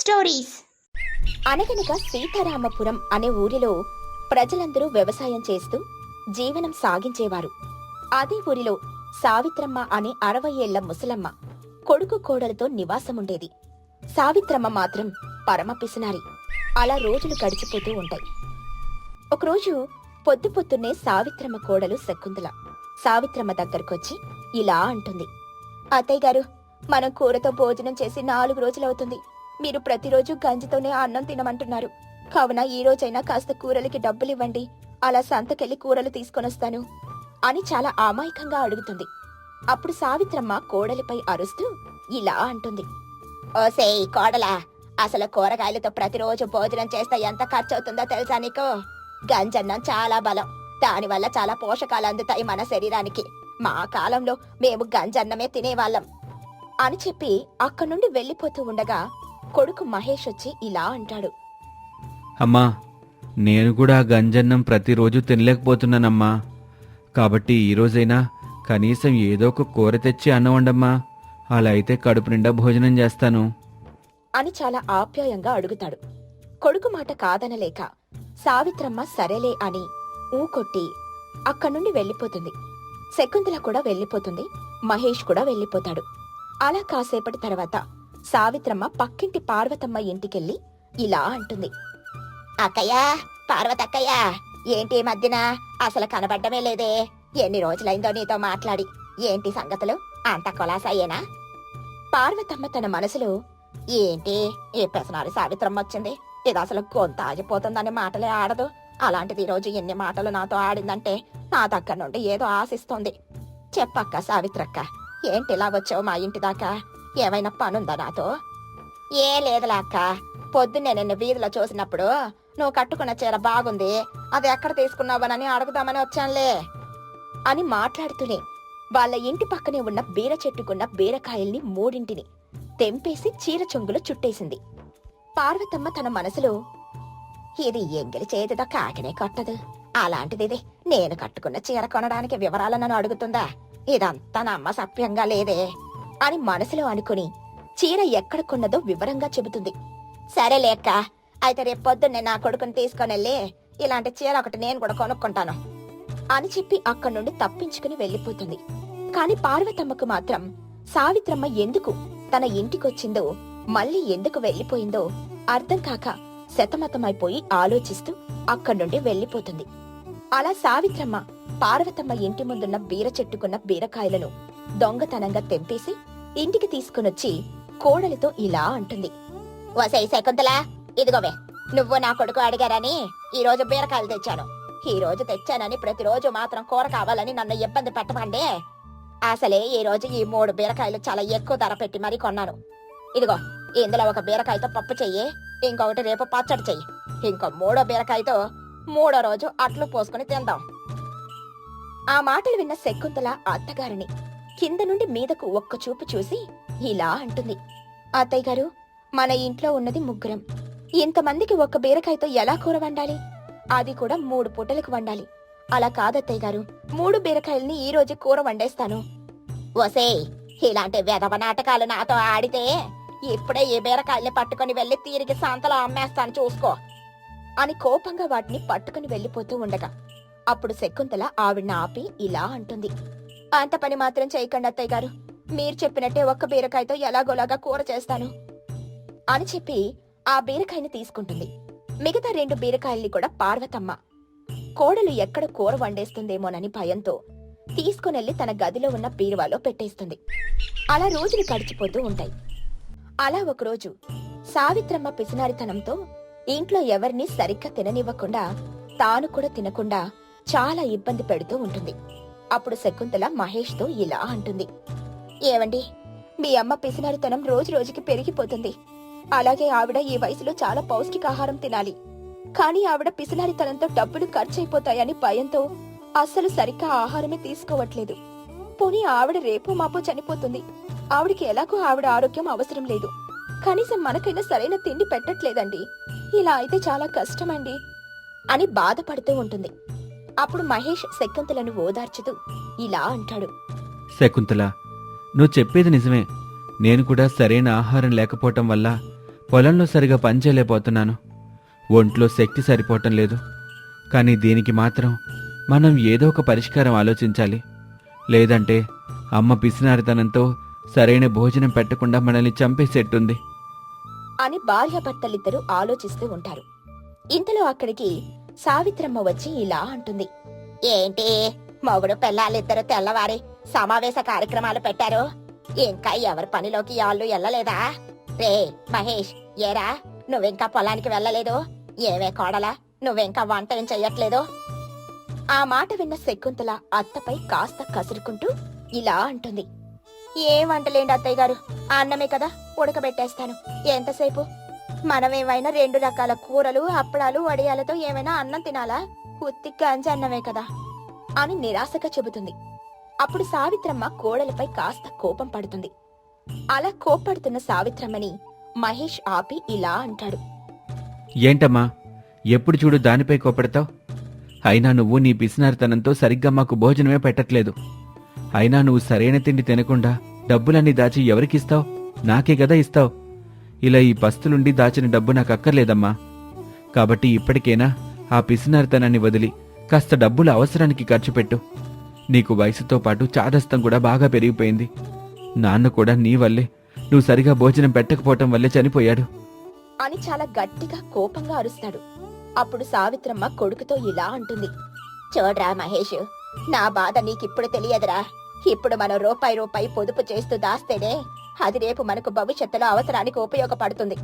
Stories. అనగనగా సీతారామపురం అనే ఊరిలో ప్రజలందరూ వ్యవసాయం చేస్తూ జీవనం సాగించేవారు. అదే ఊరిలో సావిత్రమ్మ అనే 60 ఏళ్ల ముసలమ్మ కొడుకు కోడలతో నివాసముండేది. సావిత్రమ్మ మాత్రం పరమ పిసినారి. అలా రోజులు గడిచిపోతూ ఉంటాయి. ఒకరోజు పొద్దున్నే సావిత్రమ్మ కోడలు శకుంతల సావిత్రమ్మ దగ్గరకొచ్చి ఇలా అంటుంది. అత్తయ్య గారు, మనం కూరతో భోజనం చేసి 4 రోజులవుతుంది. మీరు ప్రతిరోజు గంజితోనే అన్నం తినమంటున్నారు. కావున ఈ రోజైనా కాస్త కూరలకి డబ్బులివ్వండి. అలా సంతకెళ్లి కూరలు తీసుకొనొస్తాను అని చాలా అమాయకంగా అడుగుతుంది. అప్పుడు సావిత్రమ్మ కోడలిపై అరుస్తూ ఇలా అంటుంది. ఓసేయ్ కోడలా, అసలు కూరగాయలతో ప్రతిరోజు భోజనం చేస్తే ఎంత ఖర్చవుతుందో తెలుసా నీకు? గంజన్నం చాలా బలం. దానివల్ల చాలా పోషకాలు అందుతాయి మన శరీరానికి. మా కాలంలో మేము గంజన్నమే తినేవాళ్ళం అని చెప్పి అక్కడి నుండి వెళ్లిపోతూ ఉండగా కొడుకు మహేష్ వచ్చి ఇలా అంటాడు. అమ్మా, నేను కూడా గంజన్నం ప్రతిరోజు తినలేకపోతున్నానమ్మా. కాబట్టి ఈరోజైనా కనీసం ఏదో ఒక కూర తెచ్చి అన్నం వండమ్మా. అలా అయితే కడుపు నిండా భోజనం చేస్తాను అని చాలా ఆప్యాయంగా అడుగుతాడు. కొడుకు మాట కాదనలేక సావిత్రమ్మ సరేలే అని ఊకొట్టి అక్కడి నుండి వెళ్లిపోతుంది. శకుంతల కూడా వెళ్లిపోతుంది. మహేష్ కూడా వెళ్లిపోతాడు. అలా కాసేపటి తర్వాత సావిత్రమ్మ పక్కింటి పార్వతమ్మ ఇంటికెళ్ళి ఇలా అంటుంది. అక్కయ్యా, పార్వతక్కయ్యా, ఏంటి ఈ మధ్యన అసలు కనబడ్డమే లేదే? ఎన్ని రోజులైందో నీతో మాట్లాడి. ఏంటి సంగతులు? అంత కొలాసయ్యేనా? పార్వతమ్మ తన మనసులో, ఏంటి ఈ పెసనారి సావిత్రమ్మ వచ్చింది, ఇది అసలు గొంత ఆగిపోతుందని మాటలే ఆడదు. అలాంటిది ఈరోజు ఎన్ని మాటలు నాతో ఆడిందంటే నా దగ్గర నుండి ఏదో ఆశిస్తోంది. చెప్పక్క సావిత్రక్క, ఏంటి ఇలా వచ్చావు మా ఇంటి దాకా? ఏమైనా పనుందా నాతో? ఏ లేదులా అక్క, పొద్దున్నే నిన్ను వీధిలో చూసినప్పుడు నువ్వు కట్టుకున్న చీర బాగుంది, అది ఎక్కడ తీసుకున్నావనని అడుగుదామని వచ్చానులే అని మాట్లాడుతూనే వాళ్ళ ఇంటి పక్కనే ఉన్న బీర చెట్టుకున్న బీరకాయల్ని 3 తెంపేసి చీర చెంగులో చుట్టేసింది. పార్వతమ్మ తన మనసులో, ఇది ఎంగిలి చేతితో కాకినే కొట్టదు, అలాంటిది నేను కట్టుకున్న చీర కొనడానికి వివరాలు నన్ను అడుగుతుందా? ఇదంతా నమ్మసప్యంగా లేదే అని మనసులో అనుకుని చీర ఎక్కడ కొన్నదో వివరంగా చెబుతుంది. సరేలే అక్క, అయితే రేపు పొద్దున్నే నా కొడుకుని తీసుకొనెళ్ళి ఇలాంటి చీర ఒకటి నేను కూడా కొనుక్కుంటాను అని చెప్పి అక్కడి నుండి తప్పించుకుని వెళ్లిపోతుంది. కాని పార్వతమ్మకు మాత్రం సావిత్రమ్మ ఎందుకు తన ఇంటికొచ్చిందో, మళ్ళీ ఎందుకు వెళ్లిపోయిందో అర్థం కాక శతమతమైపోయి ఆలోచిస్తూ అక్కడి నుండి వెళ్లిపోతుంది. అలా సావిత్రమ్మ పార్వతమ్మ ఇంటి ముందున్న బీర చెట్టుకున్న బీరకాయలను దొంగతనంగా తెంపేసి ఇంటికి తీసుకునొచ్చి కోడలితో ఇలా అంటుంది. వసై శకుంతలా, ఇదిగోవే, నువ్వు నా కొడుకు అడిగారని ఈ రోజు బీరకాయలు తెచ్చాను. ఈ రోజు తెచ్చానని ప్రతిరోజు మాత్రం కూర కావాలని నన్ను ఇబ్బంది పెట్టమండే. అసలే ఈ రోజు ఈ 3 బీరకాయలు చాలా ఎక్కువ ధర పెట్టి మరీ కొన్నాను. ఇదిగో, ఇందులో ఒక బీరకాయతో పప్పు చెయ్యి, ఇంకొకటి రేపు పచ్చడి చెయ్యి, ఇంకో 3వ బీరకాయతో 3వ రోజు అట్లు పోసుకుని తిందాం. ఆ మాటలు విన్న శకుంతల అత్తగారిని కింద నుండి మీదకు ఒక్క చూపు చూసి ఇలా అంటుంది. అత్తయ్య గారు, మన ఇంట్లో ఉన్నది 3. ఇంతమందికి ఒక్క బీరకాయతో ఎలా కూర వండాలి? అది కూడా 3 పూటలకు వండాలి. అలా కాదత్తయ్య గారు, 3 బీరకాయల్ని ఈ రోజు కూర వండేస్తాను. ఓసేయ్, ఇలాంటి వెధవ నాటకాలు నాతో ఆడితే ఇప్పుడే ఈ బీరకాయల్ని పట్టుకుని వెళ్లి తిరిగి సంతలో అమ్మేస్తాను చూసుకో అని కోపంగా వాటిని పట్టుకుని వెళ్లిపోతూ ఉండగా అప్పుడు శకుంతల ఆవిడ్ని ఆపి ఇలా అంటుంది. అంత పని మాత్రం చేయకండి అత్తయ్య గారు, మీరు చెప్పినట్టే ఒక్క బీరకాయతో ఎలాగోలాగా కూర చేస్తాను అని చెప్పి ఆ బీరకాయని తీసుకుంటుంది. మిగతా 2 బీరకాయల్ని కూడా పార్వతమ్మ కోడలు ఎక్కడ కూర వండేస్తుందేమోనని భయంతో తీసుకునెళ్లి తన గదిలో ఉన్న బీరువాలో పెట్టేస్తుంది. అలా రోజులు గడిచిపోతూ ఉంటాయి. అలా ఒకరోజు సావిత్రమ్మ పిసినారితనంతో ఇంట్లో ఎవరిని సరిగ్గా తిననివ్వకుండా తాను కూడా తినకుండా చాలా ఇబ్బంది పెడుతూ ఉంటుంది. అప్పుడు శకుంతల మహేష్తో ఇలా అంటుంది. ఏవండి, మీ అమ్మ పిసినారితనం రోజు రోజుకి పెరిగిపోతుంది. అలాగే ఆవిడ ఈ వయసులో చాలా పౌష్టికాహారం తినాలి. కానీ ఆవిడ పిసినారితనంతో డబ్బులు ఖర్చయిపోతాయని భయంతో అస్సలు సరిగ్గా ఆహారమే తీసుకోవట్లేదు. పోనీ ఆవిడ రేపో మాపో చనిపోతుంది. ఆవిడికి ఎలాగో ఆవిడ ఆరోగ్యం అవసరం లేదు. కనీసం మనకైనా సరైన తిండి పెట్టట్లేదండి. ఇలా అయితే చాలా కష్టమండి అని బాధపడుతూ ఉంటుంది. అప్పుడు మహేష్ శకుంతలను ఓదార్చుతూ ఇలా అంటాడు. శకుంతల, నువ్వు చెప్పేది నిజమే. నేను కూడా సరైన ఆహారం లేకపోవటం వల్ల పొలంలో సరిగా పనిచేయలేకపోతున్నాను. ఒంట్లో శక్తి సరిపోవటం లేదు. కానీ దీనికి మాత్రం మనం ఏదో ఒక పరిష్కారం ఆలోచించాలి. లేదంటే అమ్మ పిసినారితనంతో సరైన భోజనం పెట్టకుండా మనల్ని చంపేసేట్టుంది అని భార్యాభర్తలిద్దరూ ఆలోచిస్తూ ఉంటారు. ఇంతలో అక్కడికి సావిత్రమ్మ వచ్చి ఇలా అంటుంది. ఏంటి మొగుడు పెళ్ళాలిద్దరూ తెల్లవారి సమావేశ కార్యక్రమాలు పెట్టారు? ఇంకా ఎవరి పనిలోకి యాళ్ళు వెళ్ళలేదా? రే మహేష్, ఏరా నువ్వింకా పొలానికి వెళ్ళలేదు? ఏవే కోడలా, నువ్వింకా వంట ఏం చెయ్యట్లేదు? ఆ మాట విన్న శకుంతల అత్తపై కాస్త కసురుకుంటూ ఇలా అంటుంది. ఏం వంటలేండి అత్తయ్య గారు, అన్నమే కదా, ఉడకబెట్టేస్తాను. ఎంతసేపు? మనమేమైనా 2 రకాల కూరలు, అప్పడాలు, వడియాలతో ఏమైనా అన్నం తినాలా? ఉత్తి గంజి అన్నమే కదా అని నిరాశగా చెబుతుంది. అప్పుడు సావిత్రమ్మ కోడలపై కాస్త కోపం పడుతుంది. అలా కోప్పడుతున్న సావిత్రమ్మని మహేష్ ఆపి ఇలా అంటాడు. ఏంటమ్మా, ఎప్పుడు చూడు దానిపై కోపడతావు? అయినా నువ్వు నీ పిసినారితనంతో సరిగ్గా మాకు భోజనమే పెట్టట్లేదు. అయినా నువ్వు సరైన తిండి తినకుండా డబ్బులన్నీ దాచి ఎవరికిస్తావు? నాకే కదా ఇస్తావు. ఇలా ఈ పస్తులుండి దాచిన డబ్బు నాకు అక్కర్లేదమ్మా. కాబట్టి ఇప్పటికైనా ఆ పిసినారితనాన్ని వదిలి కాస్త డబ్బులు అవసరానికి ఖర్చు పెట్టు. నీకు వయసుతో పాటు చాదస్తం కూడా బాగా పెరిగిపోయింది. నాన్న కూడా నీ వల్లే, నువ్వు సరిగా భోజనం పెట్టకపోవటం వల్లే చనిపోయాడు అని చాలా గట్టిగా కోపంగా అరుస్తాడు. అప్పుడు సావిత్రమ్మ కొడుకుతో ఇలా అంటుంది. చూడ్రా మహేష్, నా బాధ నీకిప్పుడు తెలియదురా. ఇప్పుడు మనం రూపాయి పొదుపు చేస్తూ దాస్తేనే అది రేపు మనకు భవిష్యత్తులో అవసరానికి ఉపయోగపడుతుంది.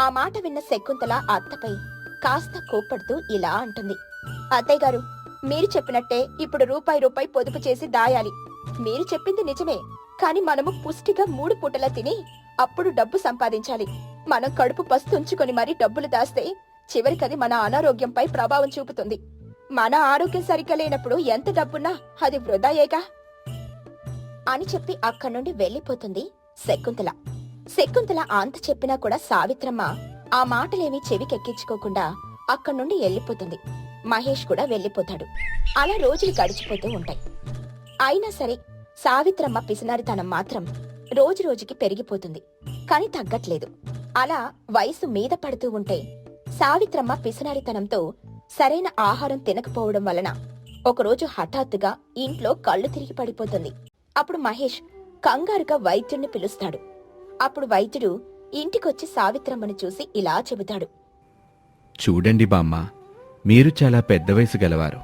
ఆ మాట విన్న శకుంతల అత్తపై కాస్త కోప్పడుతూ ఇలా అంటుంది. అత్తయ్య గారు, మీరు చెప్పినట్టే ఇప్పుడు రూపాయి పొదుపు చేసి దాయాలి. మీరు చెప్పింది నిజమే, కాని మనము పుష్టిగా 3 పూటలా తిని అప్పుడు డబ్బు సంపాదించాలి. మనం కడుపు పస్తుంచుకొని మరీ డబ్బులు దాస్తే చివరికది మన అనారోగ్యంపై ప్రభావం చూపుతుంది. మన ఆరోగ్యం సరిగ్గా లేనప్పుడు ఎంత డబ్బున్నా అది వృధాయేగా అని చెప్పి అక్కడి నుండి వెళ్లిపోతుంది శకుంతల. శకుంతల అంత చెప్పినా కూడా సావిత్రమ్మ ఆ మాటలేమీ చెవికెక్కించుకోకుండా అక్కడి నుండి వెళ్లిపోతుంది. మహేష్ కూడా వెళ్లిపోతాడు. అలా రోజులు గడిచిపోతూ ఉంటాయి. అయినా సరే సావిత్రమ్మ పిసినారితనం మాత్రం రోజు రోజుకి పెరిగిపోతుంది, కాని తగ్గట్లేదు. అలా వయసు మీద పడుతూ ఉంటే సావిత్రమ్మ పిసినారితనంతో సరైన ఆహారం తినకపోవడం వలన ఒకరోజు హఠాత్తుగా ఇంట్లో కళ్ళు తిరిగి పడిపోతుంది. అప్పుడు మహేష్ కంగారుగా వైద్యుణ్ణి పిలుస్తాడు. అప్పుడు వైద్యుడు ఇంటికొచ్చి సావిత్రమ్మని చూసి ఇలా చెబుతాడు. చూడండి బామ్మ, మీరు చాలా పెద్ద వయసు గలవారు.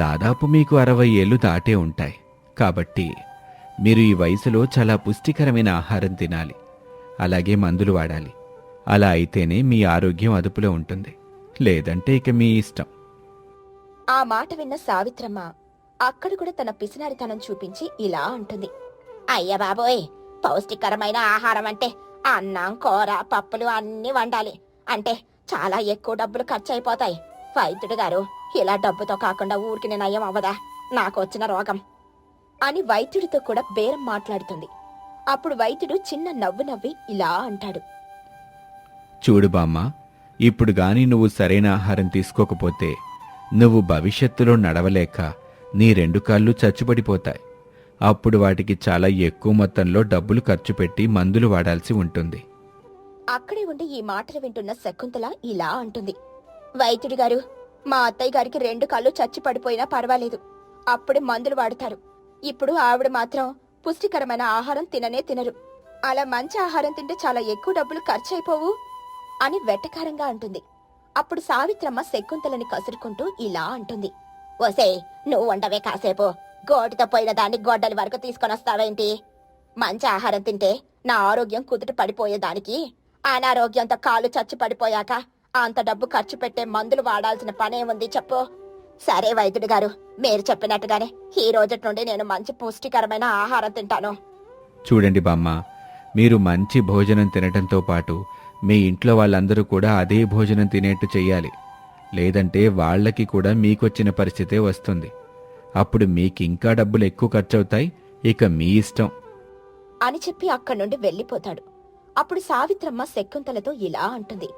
దాదాపు మీకు 60 ఏళ్లు దాటే ఉంటాయి. కాబట్టి మీరు ఈ వయసులో చాలా పుష్టికరమైన ఆహారం తినాలి, అలాగే మందులు వాడాలి. అలా అయితేనే మీ ఆరోగ్యం అదుపులో ఉంటుంది. లేదంటే ఇక మీ ఇష్టం. ఆ మాట విన్న సావిత్రమ్మ అక్కడ కూడా తన పిసినారితనం చూపించి ఇలా అంటుంది. అయ్య బాబోయ్, పౌష్టికరమైన ఆహారం అంటే అన్నం, కూర, పప్పులు అన్నీ వండాలి అంటే చాలా ఎక్కువ డబ్బులు ఖర్చు అయిపోతాయి. వైద్యుడు గారు, ఇలా డబ్బుతో కాకుండా ఊరికి నయం అవ్వదా నాకొచ్చిన రోగం అని వైద్యుడితో కూడా బేరం మాట్లాడుతుంది. అప్పుడు వైద్యుడు చిన్న నవ్వు నవ్వి ఇలా అంటాడు. చూడు బామ్మ, ఇప్పుడు గాని నువ్వు సరైన ఆహారం తీసుకోకపోతే నువ్వు భవిష్యత్తులో నడవలేక నీ 2 కాళ్ళు చచ్చుబడిపోతాయి. అప్పుడు వాటికి చాలా ఎక్కువ మొత్తంలో డబ్బులు ఖర్చు పెట్టి మందులు వాడాల్సి ఉంటుంది. అక్కడే ఉండి ఈ మాటలు వింటున్న శకుంతల ఇలా అంటుంది. వైద్యుడి గారు, మా అత్తయ్య గారికి 2 కాళ్ళు చచ్చి పడిపోయినా పర్వాలేదు, అప్పుడే మందులు వాడతారు. ఇప్పుడు ఆవిడ మాత్రం పుష్టికరమైన ఆహారం తిననే తినరు. అలా మంచి ఆహారం తింటే చాలా ఎక్కువ డబ్బులు ఖర్చు అయిపోవు అని వెట్టకారంగా అంటుంది. అప్పుడు సావిత్రమ్మ శకుంతలని కసురుకుంటూ ఇలా అంటుంది. ఓసే, నువ్వు వండవే కాసేపు. గోటితో పోయిన దాన్ని గొడ్డలి వరకు తీసుకొనొస్తావేంటి? మంచి ఆహారం తింటే నా ఆరోగ్యం కుదుట పడిపోయేదానికి అనారోగ్యంతో కాలు చచ్చి పడిపోయాక అంత డబ్బు ఖర్చు పెట్టే మందులు వాడాల్సిన పనేముంది చెప్పు? సరే వైద్యుడి గారు, మీరు చెప్పినట్టుగానే ఈ రోజటి నుండి నేను మంచి పుష్టికరమైన ఆహారం తింటాను. చూడండి బామ్మ, మీరు మంచి భోజనం తినటంతో పాటు మీ ఇంట్లో వాళ్ళందరూ కూడా అదే భోజనం తినేట్టు చెయ్యాలి. లేదంటే వాళ్లకి కూడా మీకొచ్చిన పరిస్థితే వస్తుంది. అప్పుడు మీకింకా డబ్బులు ఎక్కువ ఖర్చవుతాయి. ఇక మీ ఇష్టం అని చెప్పి అక్కడి నుండి వెళ్లిపోతాడు. అప్పుడు సావిత్రమ్మ శకుంతలతో ఇలా అంటుంది.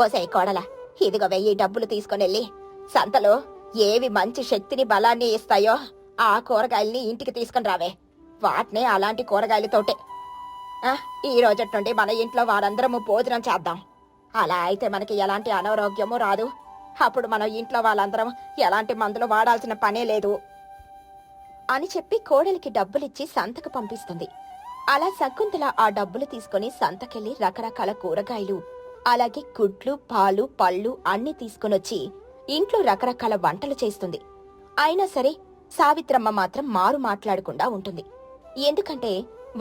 ఓసై కోడలా, ఇదిగో 1000 డబ్బులు తీసుకొనెళ్ళి సంతలో ఏవి మంచి శక్తిని బలాన్ని ఇస్తాయో ఆ కూరగాయల్ని ఇంటికి తీసుకుని రావే. వాటినే అలాంటి కూరగాయలతోటే ఈ రోజటి నుండి మన ఇంట్లో వారందరము భోజనం చేద్దాం. అలా అయితే మనకి ఎలాంటి అనారోగ్యము రాదు. అప్పుడు మనం ఇంట్లో వాళ్ళందరం ఎలాంటి మందులు వాడాల్సిన పనే లేదు అని చెప్పి కోడలికి డబ్బులిచ్చి సంతకు పంపిస్తుంది. అలా శకుంతల ఆ డబ్బులు తీసుకుని సంతకెళ్లి రకరకాల కూరగాయలు, అలాగే గుడ్లు, పాలు, పళ్ళు అన్ని తీసుకునొచ్చి ఇంట్లో రకరకాల వంటలు చేస్తుంది. అయినా సరే సావిత్రమ్మ మాత్రం మారు మాట్లాడకుండా ఉంటుంది. ఎందుకంటే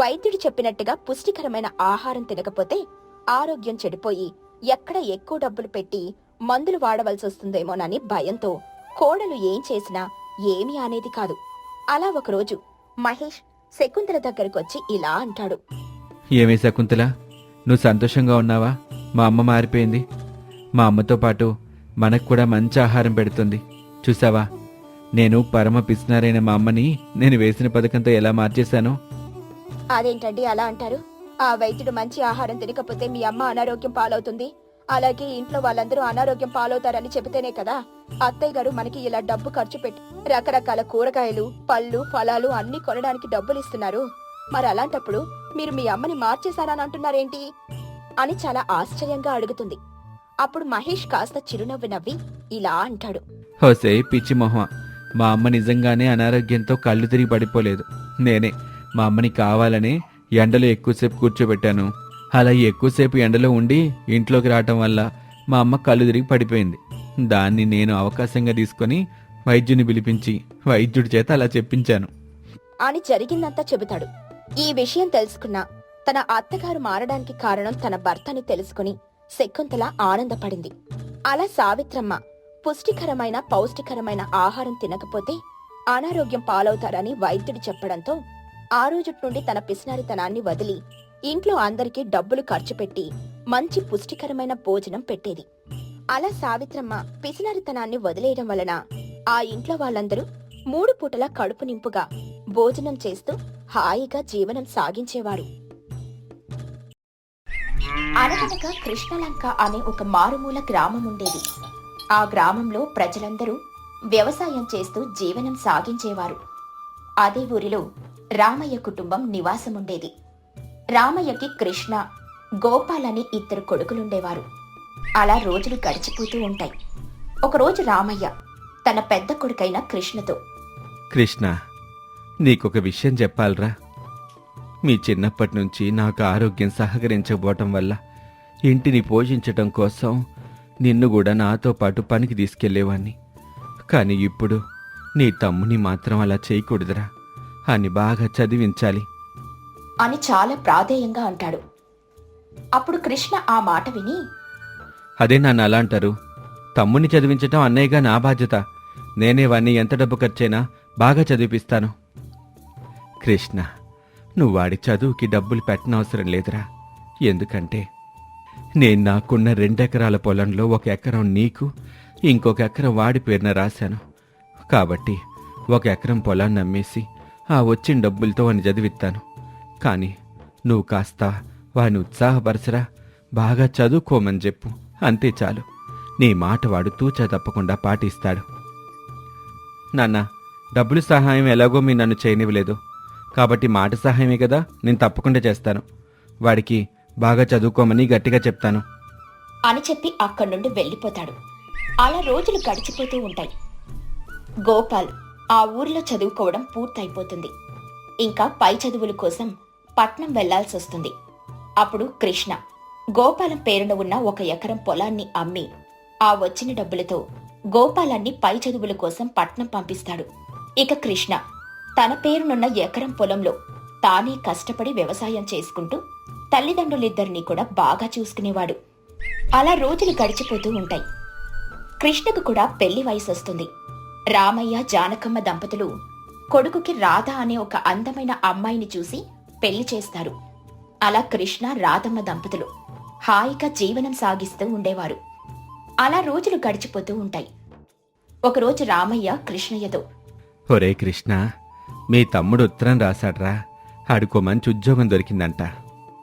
వైద్యుడు చెప్పినట్టుగా పుష్టికరమైన ఆహారం తినకపోతే ఆరోగ్యం చెడిపోయి ఎక్కడ ఎక్కువ డబ్బులు పెట్టి మందులు వాడవలసి వస్తుందేమోనని భయంతో కోడలు ఏం చేసినా ఏమీ అనేది కాదు. అలా ఒకరోజు మహేష్ శకుంతల దగ్గరకొచ్చి ఇలా అంటాడు. ఏమే శకుంతల, నువ్వు సంతోషంగా ఉన్నావా? మా అమ్మ మారిపోయింది. మా అమ్మతో పాటు మనకు కూడా మంచి ఆహారం పెడుతుంది. చూసావా, నేను పరమ పిసినారైన మా అమ్మని నేను వేసిన పథకంతో ఎలా మార్చేశాను. అదేంటండి అలా అంటారు? ఆ వైద్యుడు మంచి ఆహారం తినకపోతే మీ అమ్మ అనారోగ్యం పాలవుతుంది, అలాగే ఇంట్లో వాళ్ళందరూ అనారోగ్యం పాలవుతారని చెబితేనే కదా అత్తయ్య గారు మనకి ఇలా డబ్బు ఖర్చు పెట్టి రకరకాల కూరగాయలు, పళ్ళు, ఫలాలు అన్ని కొనడానికి డబ్బులు ఇస్తున్నారు. మరి అలాంటప్పుడు మీరు మీ అమ్మని మార్చేశారని అంటున్నారేంటి అని చాలా ఆశ్చర్యంగా అడుగుతుంది. అప్పుడు మహేష్ కాస్త చిరునవ్వు నవ్వి ఇలా అంటాడు. హోసే పిచ్చి మొహం, మా అమ్మ నిజంగానే అనారోగ్యంతో కళ్ళు తిరిగి పడిపోలేదు. నేనే మా అమ్మని కావాలనే ఎండలో ఎక్కువసేపు కూర్చోబెట్టాను. అలా ఎక్కువసేపు ఎండలో ఉండి ఇంట్లోకి రావటం వల్ల మా అమ్మ కళ్ళు తిరిగి పడిపోయింది. దాన్ని నేను అవకాశంగా తీసుకొని వైద్యుని పిలిపించి వైద్యుడి చేత అలా చెప్పించాను అని జరిగిందంతా చెబుతాడు. ఈ విషయం తెలుసుకున్న తన అత్తగారు మారడానికి కారణం తన భర్తని తెలుసుకుని శకుంతల ఆనందపడింది. అలా సావిత్రమ్మ పుష్టికరమైన పౌష్టికరమైన ఆహారం తినకపోతే అనారోగ్యం పాలవుతారని వైద్యుడు చెప్పడంతో ఆ రోజుటి నుండి తన పిసినారితనాన్ని వదిలి ఇంట్లో అందరికీ డబ్బులు ఖర్చు పెట్టి మంచి పుష్టికరమైన భోజనం పెట్టేది. అలా సావిత్రమ్మ పిసినారితనాన్ని వదిలేయడం వలన ఆ ఇంట్లో వాళ్ళందరూ 3 పూటల కడుపు నింపుగా భోజనం చేస్తూ హాయిగా జీవనం సాగించేవారు. అనగనగా కృష్ణలంక అనే ఒక మారుమూల గ్రామం ఉండేది. ఆ గ్రామంలో ప్రజలందరూ వ్యవసాయం చేస్తూ జీవనం సాగించేవారు. అదే ఊరిలో రామయ్య కుటుంబం నివాసముండేది. రామయ్యకి కృష్ణ, గోపాల్ అని 2 కొడుకులుండేవారు. అలా రోజులు గడిచిపోతూ ఉంటాయి. ఒకరోజు రామయ్య తన పెద్ద కొడుకైన కృష్ణతో, కృష్ణ, నీకొక విషయం చెప్పాలరా. మీ చిన్నప్పటి నుంచి నాకు ఆరోగ్యం సహకరించకపోవటం వల్ల ఇంటిని పోషించటం కోసం నిన్ను కూడా నాతో పాటు పనికి తీసుకెళ్లేవాణ్ణి. కానీ ఇప్పుడు నీ తమ్ముని మాత్రం అలా చేయకూడదురా, అని బాగా చదివించాలి అని చాలా ప్రాధేయంగా అంటాడు. అప్పుడు కృష్ణ ఆ మాట విని, అదే నన్ను అలా అంటారు? తమ్ముని చదివించటం అన్నయ్యగా నా బాధ్యత. నేనే వాణ్ణి ఎంత డబ్బు ఖర్చైనా బాగా చదివిపిస్తాను. కృష్ణ, నువ్వు వాడి చదువుకి డబ్బులు పెట్టనవసరం లేదురా. ఎందుకంటే నేను నాకున్న 2 ఎకరాల పొలంలో 1 ఎకరం నీకు, ఇంకొక ఎకరం వాడి పేరున రాశాను. కాబట్టి 1 ఎకరం పొలాన్ని అమ్మేసి ఆ వచ్చిన డబ్బులతో వాడిని చదివిస్తాను. కానీ నువ్వు కాస్త వాడిని ఉత్సాహపరచరా, బాగా చదువుకోమని చెప్పు. అంతే చాలు. నీ మాట వాడు తూచా తప్పకుండా పాటిస్తాడు. నాన్న, డబ్బులు సహాయం ఎలాగో మీరు నన్ను చేయనివ్వలేదు, కాబట్టి మాట సహాయమే కదా, నేను తప్పకుండా చేస్తాను. వాడికి బాగా చదువుకోమని గట్టిగా చెప్తాను అని చెప్పి అక్కడి నుండి వెళ్ళిపోతాడు. అలా రోజులు గడిచిపోతూ ఉంటాయి. గోపాల్ ఆ ఊరిలో చదువుకోవడం పూర్తయిపోతుంది. ఇంకా పై చదువుల కోసం పట్నం వెళ్లాల్సి వస్తుంది. అప్పుడు కృష్ణ గోపాలం పేరున ఉన్న 1 ఎకరం పొలాన్ని అమ్మి ఆ వచ్చిన డబ్బులతో గోపాలాన్ని పై చదువుల కోసం పట్నం పంపిస్తాడు. ఇక కృష్ణ తన పేరునున్న ఎకరం పొలంలో తానే కష్టపడి వ్యవసాయం చేసుకుంటూ తల్లిదండ్రులిద్దరినీ కూడా బాగా చూసుకునేవాడు. అలా రోజులు గడిచిపోతూ ఉంటాయి. కృష్ణకు కూడా పెళ్లి వయసు వస్తుంది. రామయ్య, జానకమ్మ దంపతులు కొడుకుకి రాధ అనే ఒక అందమైన అమ్మాయిని చూసి పెళ్లి చేస్తారు. అలా కృష్ణ, రాధమ్మ దంపతులు హాయిగా జీవనం సాగిస్తూ ఉండేవారు. అలా రోజులు గడిచిపోతూ ఉంటాయి. ఒకరోజు రామయ్య కృష్ణయ్యతో, ఒరే కృష్ణ, మీ తమ్ముడు ఉత్తరం రాశాడ్రా. ఆడుకో మంచి ఉద్యోగం దొరికిందంట.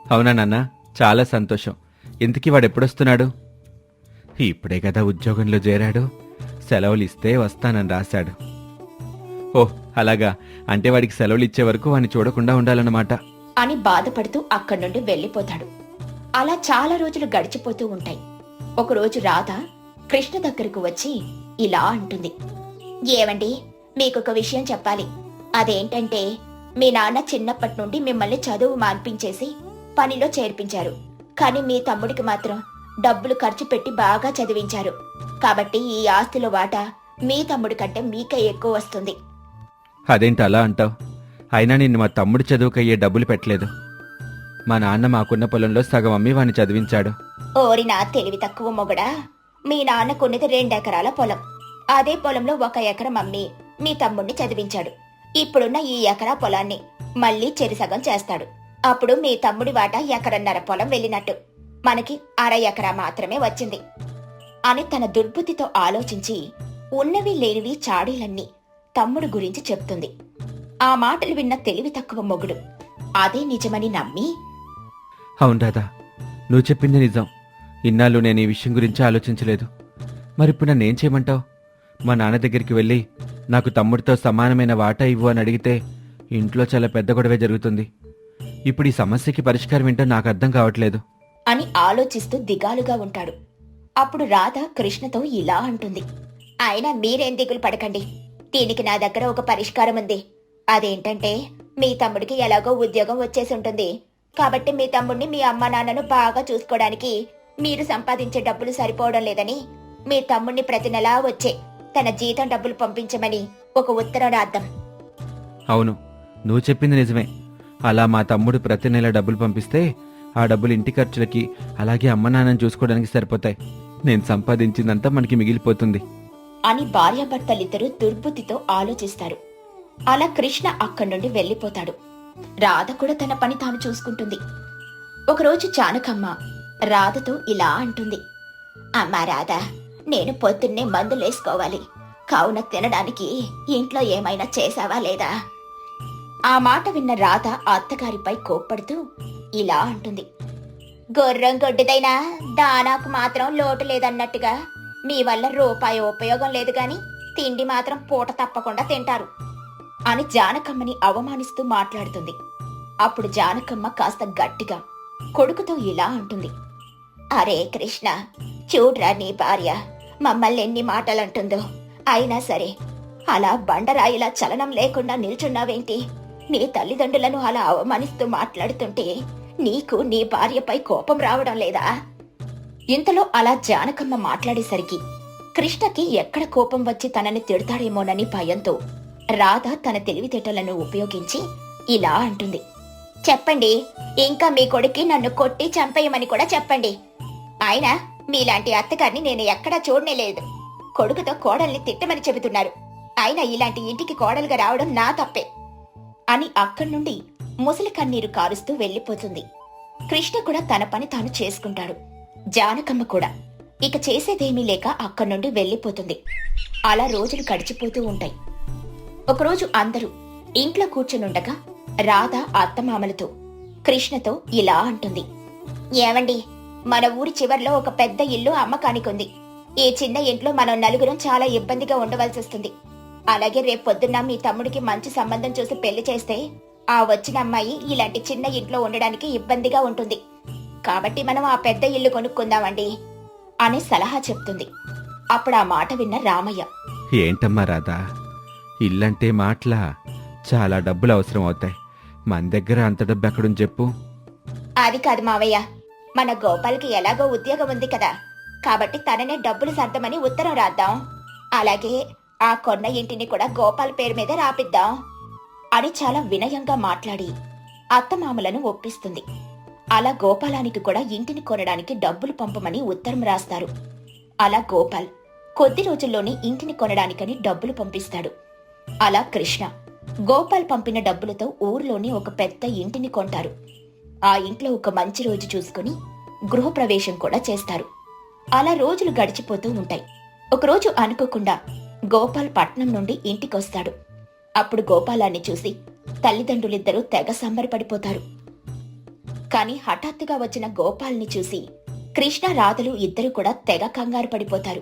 అవునా నాన్న? చాలా సంతోషం. ఇంతకీ వాడెప్పుడొస్తున్నాడు? ఇప్పుడే కదా ఉద్యోగంలో చేరాడు. సెలవులు ఇస్తే వస్తానని రాశాడు. ఓహ్, అలాగా. అంటే వాడికి సెలవులు ఇచ్చే వరకు వాడిని చూడకుండా ఉండాలన్నమాట. అని బాధపడుతూ అక్కడి నుండి వెళ్ళిపోతాడు. అలా చాలా రోజులు గడిచిపోతూ ఉంటాయి. ఒకరోజు రాధ కృష్ణ దగ్గరకు వచ్చి ఇలా అంటుంది. ఏవండి, మీకొక విషయం చెప్పాలి. అదేంటంటే, మీ నాన్న చిన్నప్పటి నుండి మిమ్మల్ని చదువు మాన్పించేసి పనిలో చేర్పించారు. కానీ మీ తమ్ముడికి మాత్రం డబ్బులు ఖర్చు పెట్టి బాగా చదివించారు. కాబట్టి ఈ ఆస్తిలో వాటా మీ తమ్ముడి కంటే మీకే ఎక్కువ వస్తుంది. అదేంటి అలా అంటావు? అయినా నిన్ను మా తమ్ముడి చదువుకయ్యే డబ్బులు పెట్టలేదు. మా నాన్న మాకున్న పొలంలో సగం అమ్మి వాణ్ణి చదివించాడు. ఓరి నా తెలివి తక్కువ మొగడా, మీ నాన్న కొన్నది 2 ఎకరాల పొలం. అదే పొలంలో 1 ఎకరం అమ్మి మీ తమ్ముడిని చదివించాడు. ఇప్పుడున్న ఈ ఎకరా పొలాన్ని మళ్ళీ చెరిసగం చేస్తాడు. అప్పుడు మీ తమ్ముడి వాటా 1.5 ఎకరం పొలం వెళ్ళినట్టు మనకి 1/2 ఎకరా మాత్రమే వచ్చింది అని తన దుర్బుద్ధితో ఆలోచించి ఉన్నవి లేనివి చాడీలన్నీ తమ్ముడు గురించి చెప్తుంది. ఆ మాటలు విన్న తెలివి తక్కువ మొగుడు అదే నిజమని నమ్మి, అవును రాధా, నువ్వు చెప్పింది నిజం. ఇన్నాళ్ళు నేను ఈ విషయం గురించి ఆలోచించలేదు. మరిప్పుడు నన్నేం చేయమంటావు? మా నాన్న దగ్గరికి వెళ్ళి నాకు తమ్ముడితో సమానమైన వాటా ఇవ్వు అని అడిగితే ఇంట్లో చాలా పెద్ద గొడవే జరుగుతుంది. ఇప్పుడు ఈ సమస్యకి పరిష్కారం ఏంటో నాకు అర్థం కావట్లేదు అని ఆలోచిస్తూ దిగాలుగా ఉంటాడు. అప్పుడు రాధ కృష్ణతో ఇలా అంటుంది. అయినా మీరేం దిగులు పడకండి. దీనికి నా దగ్గర ఒక పరిష్కారం ఉంది. అదేంటంటే, మీ తమ్ముడికి ఎలాగో ఉద్యోగం వచ్చేసి ఉంటుంది. కాబట్టి మీ తమ్ముడిని మీ అమ్మా నాన్నను బాగా చూసుకోవడానికి మీరు సంపాదించే డబ్బులు సరిపోవడం లేదని మీ తమ్ముడిని ప్రతి నెలా వచ్చే తన జీతం డబ్బులు పంపించమని ఒక ఉత్తరం రాద్దాం. అవును, నువ్వు చెప్పింది నిజమే. అలా మా తమ్ముడు ప్రతి నెల డబ్బులు పంపిస్తే ఆ డబ్బులు ఇంటి ఖర్చులకి అలాగే అమ్మ నాన్నని చూసుకోవడానికి సరిపోతాయి. నేను సంపాదించిందంతా మనకి మిగిలిపోతుంది అని భార్యాభర్తలిద్దరూ దుర్బుద్ధితో ఆలోచిస్తారు. అలా కృష్ణ అక్కడి నుండి వెళ్ళిపోతాడు. రాధ కూడా తన పని తాను చూసుకుంటుంది. ఒకరోజు జానకమ్మ రాధతో ఇలా అంటుంది. అమ్మా రాధ, నేను పొద్దున్నే మందులేసుకోవాలి. కావున తినడానికి ఇంట్లో ఏమైనా చేసావా లేదా? ఆ మాట విన్న రాధ అత్తగారిపై కోప్పడుతూ ఇలా అంటుంది. గుర్రం గొడ్డుదైనా దానాకు మాత్రం లోటు లేదన్నట్టుగా మీ వల్ల రూపాయి ఉపయోగం లేదు గాని తిండి మాత్రం పూట తప్పకుండా తింటారు అని జానకమ్మని అవమానిస్తూ మాట్లాడుతుంది. అప్పుడు జానకమ్మ కాస్త గట్టిగా కొడుకుతో ఇలా అంటుంది. అరే కృష్ణ, చూడ్రా నీ భార్య మమ్మల్ని ఎన్ని మాటలంటుందో. అయినా సరే అలా బండరాయిలా చలనం లేకుండా నిల్చున్నావేంటి? నీ తల్లిదండ్రులను అలా అవమానిస్తూ మాట్లాడుతుంటే నీకు నీ భార్యపై కోపం రావడం లేదా? ఇంతలో అలా జానకమ్మ మాట్లాడేసరికి కృష్ణకి ఎక్కడ కోపం వచ్చి తనని తిడతాడేమోనని భయంతో రాధ తన తెలివితేటలను ఉపయోగించి ఇలా అంటుంది. చెప్పండి, ఇంకా మీ కొడుక్కి నన్ను కొట్టి చంపేయమని కూడా చెప్పండి. ఆయన మీలాంటి అత్తగారిని నేను ఎక్కడా చూడనేలేదు. కొడుకుతో కోడల్ని తిట్టమని చెబుతున్నారు. అయినా ఇలాంటి ఇంటికి కోడలుగా రావడం నా తప్పే అని అక్కడి నుండి ముసలి కన్నీరు కారుస్తూ వెళ్లిపోతుంది. కృష్ణ కూడా తన పని తాను చేసుకుంటాడు. జానకమ్మ కూడా ఇక చేసేదేమీ లేక అక్కడి నుండి వెళ్లిపోతుంది. అలా రోజులు గడిచిపోతూ ఉంటాయి. ఒకరోజు అందరూ ఇంట్లో కూర్చునుండగా రాధ అత్తమామలతో కృష్ణతో ఇలా అంటుంది. ఏవండి, మన ఊరి చివర్లో ఒక పెద్ద ఇల్లు అమ్మకానికుంది. ఈ చిన్న ఇంట్లో మనం నలుగురం చాలా ఇబ్బందిగా ఉండవలసి వస్తుంది. అలాగే రేపొద్దున్న మీ తమ్ముడికి మంచి సంబంధం చూసి పెళ్లి చేస్తే ఆ వచ్చిన అమ్మాయి ఇలాంటి చిన్న ఇంట్లో ఉండడానికి ఇబ్బందిగా ఉంటుంది. కాబట్టి మనం ఆ పెద్ద ఇల్లు కొనుక్కుందామండి అని సలహా చెప్తుంది. అప్పుడు ఆ మాట విన్న రామయ్య, ఏంటమ్మా రాధా, ఇల్లంటే మాటలా? చాలా డబ్బులు అవసరం అవుతాయి. మన దగ్గర అంత డబ్బు ఎక్కడుంది చెప్పు. అది కాదు మావయ్య, మన గోపాల్కి ఎలాగో ఉద్యోగం ఉంది కదా, కాబట్టి తననే డబ్బులు సర్దమని ఉత్తరం రాద్దాం. అలాగే ఆ కొన్న ఇంటిని కూడా గోపాల్ పేరు మీద రాపిద్దాం అని చాలా వినయంగా మాట్లాడి అత్తమామలను ఒప్పిస్తుంది. అలా గోపాలానికి కూడా ఇంటిని కొనడానికి డబ్బులు పంపమని ఉత్తరం రాస్తారు. అలా గోపాల్ కొద్ది రోజుల్లోనే ఇంటిని కొనడానికని డబ్బులు పంపిస్తాడు. అలా కృష్ణ గోపాల్ పంపిన డబ్బులతో ఊర్లోని ఒక పెద్ద ఇంటిని కొంటారు. ఆ ఇంట్లో ఒక మంచి రోజు చూసుకుని గృహప్రవేశం కూడా చేస్తారు. అలా రోజులు గడిచిపోతూ ఉంటాయి. ఒకరోజు అనుకోకుండా గోపాల్ పట్నం నుండి ఇంటికొస్తాడు. అప్పుడు గోపాలాన్ని చూసి తల్లిదండ్రులిద్దరూ తెగ సంబరపడిపోతారు. కాని హఠాత్తుగా వచ్చిన గోపాల్ని చూసి కృష్ణ రాధలు ఇద్దరు కూడా తెగ కంగారు పడిపోతారు.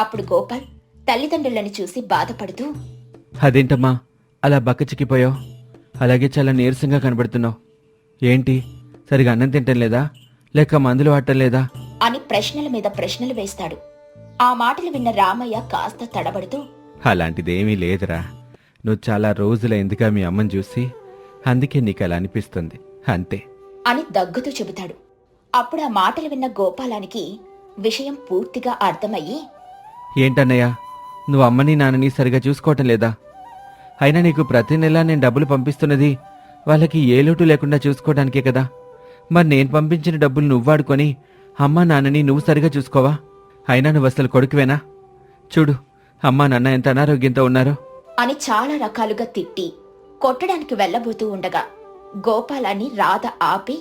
అప్పుడు గోపాల్ తల్లిదండ్రులను చూసి బాధపడుతూ, అదేంటమ్మా అలా బక్కచిక్కిపోయావు? అలాగే చాలా నీరసంగా కనబడుతున్నావు. ఏంటి సరిగా అన్నం తింటం లేదా లేక మందులు వాడటం లేదా అని ప్రశ్నల మీద ప్రశ్నలు వేస్తాడు. ఆ మాటలు విన్న రామయ్య కాస్త తడబడుతూ, అలాంటిదేమీ లేదురా, నువ్వు చాలా రోజులైందిగా మీ అమ్మని చూసి, అందుకే నీకు అలా అనిపిస్తుంది అంతే అని దగ్గుతూ చెబుతాడు. అప్పుడు ఆ మాటలు విన్న గోపాలానికి విషయం పూర్తిగా అర్థమయ్యి, ఏంటన్నయ్య, నువ్వు అమ్మని నాన్నని సరిగా చూసుకోవటం లేదా? అయినా నీకు ప్రతి నెలా నేను డబ్బులు పంపిస్తున్నది వాళ్ళకి ఏ లోటు లేకుండా చూసుకోవడానికే కదా. మరి నేను పంపించిన డబ్బులు నువ్వు వాడుకొని అమ్మా నాన్నని నువ్వు సరిగా చూసుకోవా? అయినా నువ్వు అసలు కొడుకువేనా? చూడు అమ్మా నాన్న ఎంత అనారోగ్యంతో ఉన్నారో అని చాలా రకాలుగా తిట్టి కొట్టడానికి వెళ్ళబోతూ ఉండగా గోపాలాన్ని రాధ ఆపి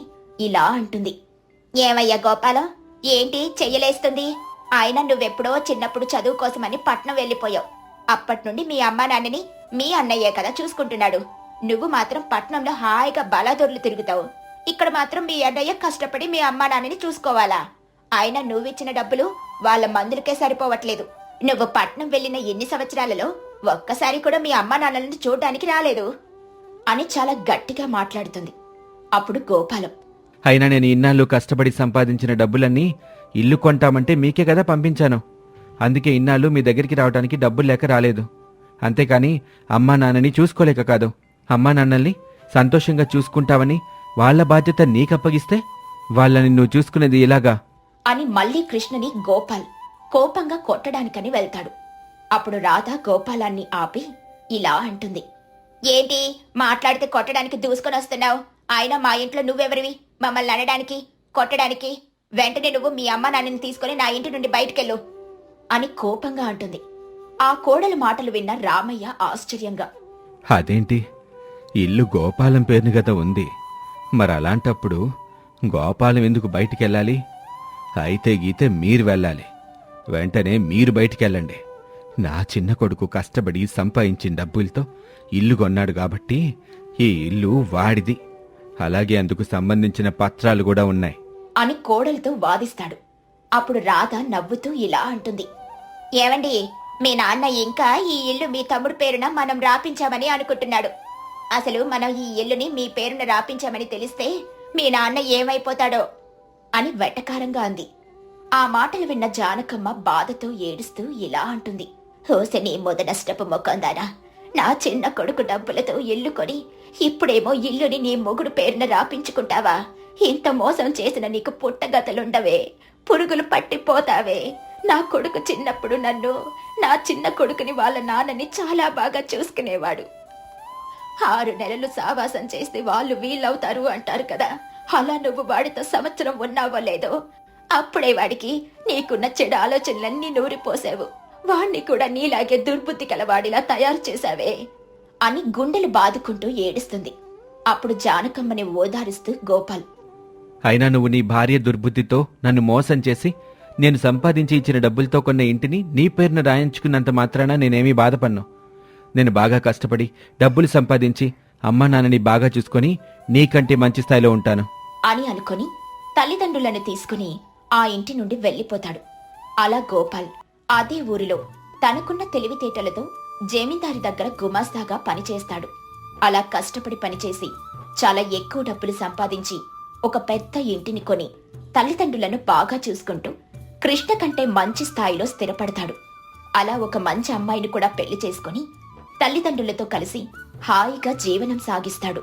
ఇలా అంటుంది. ఏమయ్యా గోపాలం, ఏంటి చెయ్యలేస్తుంది? ఆయన నువ్వెప్పుడో చిన్నప్పుడు చదువు కోసమని పట్నం వెళ్ళిపోయావు. అప్పట్నుండి మీ అమ్మా నాన్నని మీ అన్నయ్యే కదా చూసుకుంటున్నాడు. నువ్వు మాత్రం పట్నంలో హాయిగా బలాదొర్లు తిరుగుతావు. ఇక్కడ మాత్రం మీ అన్నయ్య కష్టపడి మీ అమ్మా నాన్నని చూసుకోవాలా? ఆయన నువ్విచ్చిన డబ్బులు వాళ్ళ మందులకే సరిపోవట్లేదు. నువ్వు పట్నం వెళ్ళిన ఎన్ని సంవత్సరాలలో ఒక్కసారి కూడా మీ అమ్మా నాన్నలను చూడ్డానికి రాలేదు అని చాలా గట్టిగా మాట్లాడుతుంది. అప్పుడు గోపాలం, అయినా నేను ఇన్నాళ్ళు కష్టపడి సంపాదించిన డబ్బులన్నీ ఇల్లు కొంటామంటే మీకే కదా పంపించాను. అందుకే ఇన్నాళ్ళు మీ దగ్గరికి రావడానికి డబ్బులు లేక రాలేదు. అంతేకాని అమ్మా నాన్నని చూసుకోలేక కాదు. అమ్మా నాన్నల్ని సంతోషంగా చూసుకుంటావని వాళ్ల బాధ్యత నీకప్పగిస్తే వాళ్ళని నువ్వు చూసుకునేది ఇలాగా అని మళ్ళీ కృష్ణని గోపాల్ కోపంగా కొట్టడానికని వెళ్తాడు. అప్పుడు రాధ గోపాలాన్ని ఆపి ఇలా అంటుంది. ఏంటి మాట్లాడితే కొట్టడానికి దూసుకొని వస్తున్నావు? ఆయన మా ఇంట్లో నువ్వెవరివి మమ్మల్ని అనడానికి, కొట్టడానికి? వెంటనే నువ్వు మీ అమ్మ నాన్నని తీసుకుని నా ఇంటి నుండి బయటకెళ్ళు అని కోపంగా అంటుంది. ఆ కోడలి మాటలు విన్న రామయ్య ఆశ్చర్యంగా, అదేంటి, ఇల్లు గోపాలం పేరుని గదా ఉంది, మరి అలాంటప్పుడు గోపాలం ఎందుకు బయటికెళ్ళాలి? అయితే గీతే మీరు వెళ్ళాలి. వెంటనే మీరు బయటికెళ్ళండి. నా చిన్న కొడుకు కష్టపడి సంపాదించిన డబ్బులతో ఇల్లు కొన్నాడు కాబట్టి ఈ ఇల్లు వాడిది. అలాగే అందుకు సంబంధించిన పత్రాలు కూడా ఉన్నాయి అని కోడలితో వాదిస్తాడు. అప్పుడు రాధ నవ్వుతూ ఇలా అంటుంది. ఏవండి, మీ నాన్న ఇంకా ఈ ఇల్లు మీ తమ్ముడు పేరున మనం రాపించామని అనుకుంటున్నాడు. అసలు మనం ఈ ఇల్లుని మీ పేరున రాపించామని తెలిస్తే మీ నాన్న ఏమైపోతాడో అని వెటకారంగా అంది. ఆ మాటలు విన్న జానకమ్మ బాధతో ఏడుస్తూ ఇలా అంటుంది. హోసని మొదనష్టపు మొక్కందానా, నా చిన్న కొడుకు డబ్బులతో ఇల్లు కొని ఇప్పుడేమో ఇల్లుని నీ మొగుడు పేరున రాపించుకుంటావా? ఇంత మోసం చేసిన నీకు పుట్టగతలుండవే, పురుగులు పట్టిపోతావే. నా కొడుకు చిన్నప్పుడు నన్ను, నా చిన్న కొడుకుని వాళ్ళ నాన్నని చాలా బాగా చూసుకునేవాడు. 6 నెలలు సావాసం చేస్తే వాళ్ళు వీళ్ళవుతారు అంటారు కదా. అలా నువ్వు వాడితో సంవత్సరం ఉన్నావో లేదో అప్పుడే వాడికి నీకున్న చెడు ఆలోచనలన్నీ నూరిపోసావు. వాణ్ణి కూడా నీలాగే దుర్బుద్ధి కలవాడిలా తయారు చేశావే అని గుండెలు బాదుకుంటూ ఏడుస్తుంది. అప్పుడు జానకమ్మని ఓదారుస్తూ గోపాల్, అయినా నువ్వు నీ భార్య దుర్బుద్ధితో నన్ను మోసం చేసి నేను సంపాదించి ఇచ్చిన డబ్బులతో కొన్న ఇంటిని నీ పేరున రాయించుకున్నంత మాత్రాన నేనేమీ బాధపడ్ను. నేను బాగా కష్టపడి డబ్బులు సంపాదించి అమ్మా నాన్నని బాగా చూసుకొని నీకంటే మంచి స్థాయిలో ఉంటాను అని అనుకొని తల్లిదండ్రులను తీసుకుని ఆ ఇంటి నుండి వెళ్ళిపోతాడు. అలా గోపాల్ అదే ఊరిలో తనకున్న తెలివితేటలతో జమీందారి దగ్గర గుమాస్తాగా పనిచేస్తాడు. అలా కష్టపడి పనిచేసి చాలా ఎక్కువ డబ్బులు సంపాదించి ఒక పెద్ద ఇంటిని కొని తల్లిదండ్రులను బాగా చూసుకుంటూ కృష్ణ కంటే మంచి స్థాయిలో స్థిరపడతాడు. అలా ఒక మంచి అమ్మాయిని కూడా పెళ్లి చేసుకుని తల్లిదండ్రులతో కలిసి హాయిగా జీవనం సాగిస్తాడు.